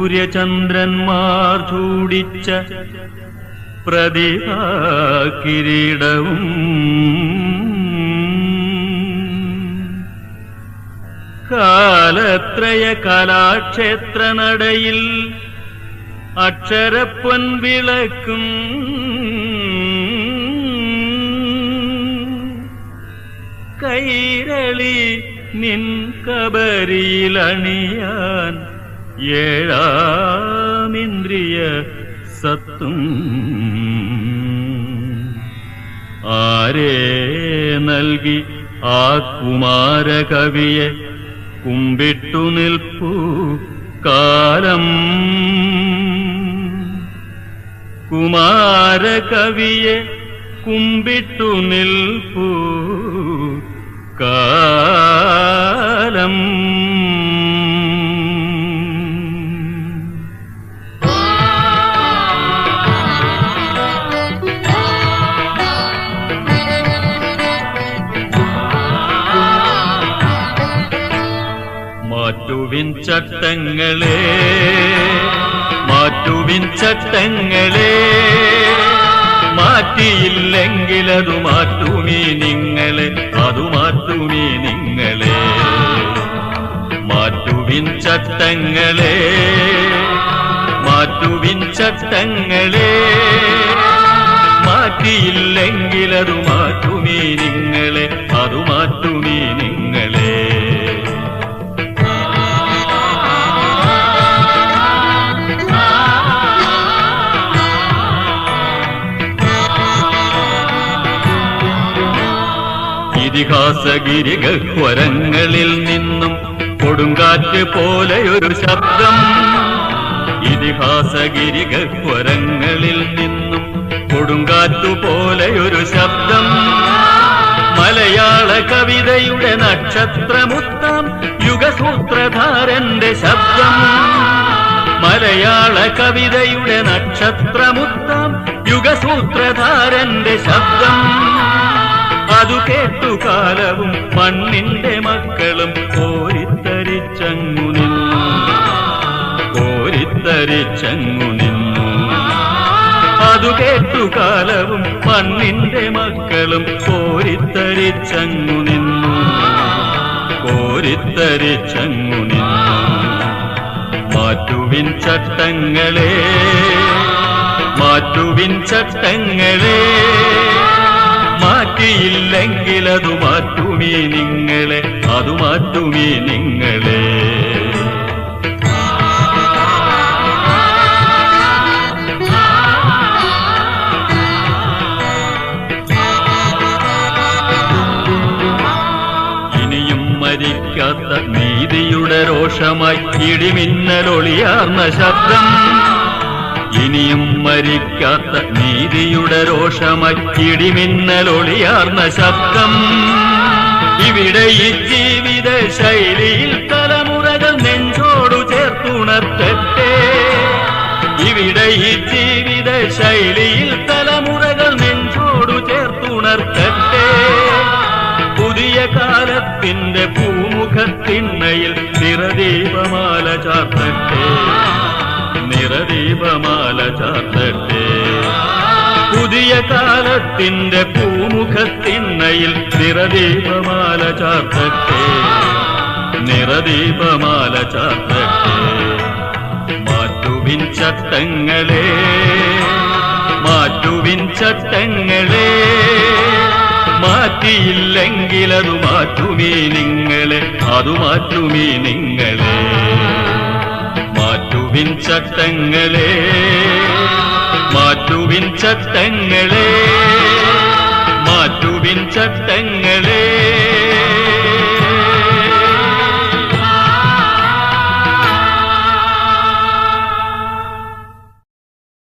സൂര്യചന്ദ്രന്മാർ ചൂടിച്ച പ്രതിഭാകിരീടവും കാലത്രയ കലാക്ഷേത്ര നടയിൽ അക്ഷരപ്പൊൻ വിളക്കും കൈരളി നിൻ കബരിയിലണിയാൻ ഏഴാമിന്ദ്രിയ സത്തും ആരേ നൽകി ആ കുമാരകവിയെ കുമ്പിട്ടു നിൽപ്പൂ കാലം കുമാരകവിയെ കുമ്പിട്ടു നിൽപ്പൂ കാലം മാറ്റുവിൻ ചട്ടങ്ങളെ മാറ്റുവിൻ ചട്ടങ്ങളെ മാറ്റിയില്ലെങ്കിലതു മാറ്റുമീ നിങ്ങളെ അതു മാറ്റുമീ നിങ്ങളെ മാറ്റുവിൻ ചട്ടങ്ങളെ മാറ്റുവിൻ ചട്ടങ്ങളെ മാറ്റിയില്ലെങ്കിലതു മാറ്റുമീ നിങ്ങളെ അതു മാറ്റുമീ നിങ്ങളെ ഇതിഹാസഗിരിഗഹ്വരങ്ങളിൽ നിന്നും കൊടുങ്കാറ്റ് പോലെയൊരു ശബ്ദം ഇതിഹാസഗിരിഗഹ്വരങ്ങളിൽ നിന്നും കൊടുങ്കാറ്റു പോലെയൊരു ശബ്ദം മലയാള കവിതയുടെ നക്ഷത്രമുത്താം യുഗസൂത്രധാരന്റെ ശബ്ദം മലയാള കവിതയുടെ നക്ഷത്രമുത്താം യുഗസൂത്രധാരന്റെ ശബ്ദം അതു കേട്ടു കാലവും മണ്ണിന്റെ മക്കളും കോരിത്തരിച്ചങ്ങു നിന്നു കോരിത്തരിച്ചങ്ങു നിന്നു അതു കേട്ടു കാലവും മണ്ണിന്റെ മക്കളും കോരിത്തരിച്ചങ്ങു നിന്നു കോരിത്തരിച്ചങ്ങു നിന്നു മാറ്റുവിൻ ചട്ടങ്ങളെ മാറ്റുവിൻ ചട്ടങ്ങളെ മാറ്റിയില്ലെങ്കിലതു മാറ്റുമീ നിങ്ങളെ അതു മാറ്റുമീ നിങ്ങളെ ഇനിയും മരിക്കാത്ത നീതിയുടെ രോഷമായി ഇടിമിന്നലൊളിയാർന്ന ശബ്ദം ഇനിയും മരിക്കാത്ത നീതിയുടെ രോഷമായി ഇടിമിന്നലൊളിയാർന്ന ശബ്ദം ഇവിടെ ഈ ജീവിത ശൈലിയിൽ തലമുറകൾ നെഞ്ചോടു ചേർത്തുണർത്തട്ടെ ഇവിടെ ഈ ജീവിത ശൈലിയിൽ തലമുറകൾ നെഞ്ചോടു ചേർത്തുണർത്തട്ടെ പുതിയ കാലത്തിന്റെ പൂമുഖത്തിണ്ണയിൽ നിറദീപമാല ചാർത്തട്ടെ നിറദീപമാല ചാർത്തട്ടെ പുതിയ കാലത്തിന്റെ പൂമുഖത്തിണ്ണയിൽ നിറദീപമാല ചാർത്തട്ടെ നിറദീപമാല ചാർത്തട്ടെ മാറ്റുവിൻ ചട്ടങ്ങളെ മാറ്റുവിൻ ചട്ടങ്ങളെ മാറ്റിയില്ലെങ്കിലതു മാറ്റുമീ നിങ്ങളെ അതു മാറ്റുമീ നിങ്ങളെ മാറ്റുവിൻ ചട്ടങ്ങളെ മാറ്റുവിൻ ചട്ടങ്ങളെ മാറ്റുവിൻ ചട്ടങ്ങളെ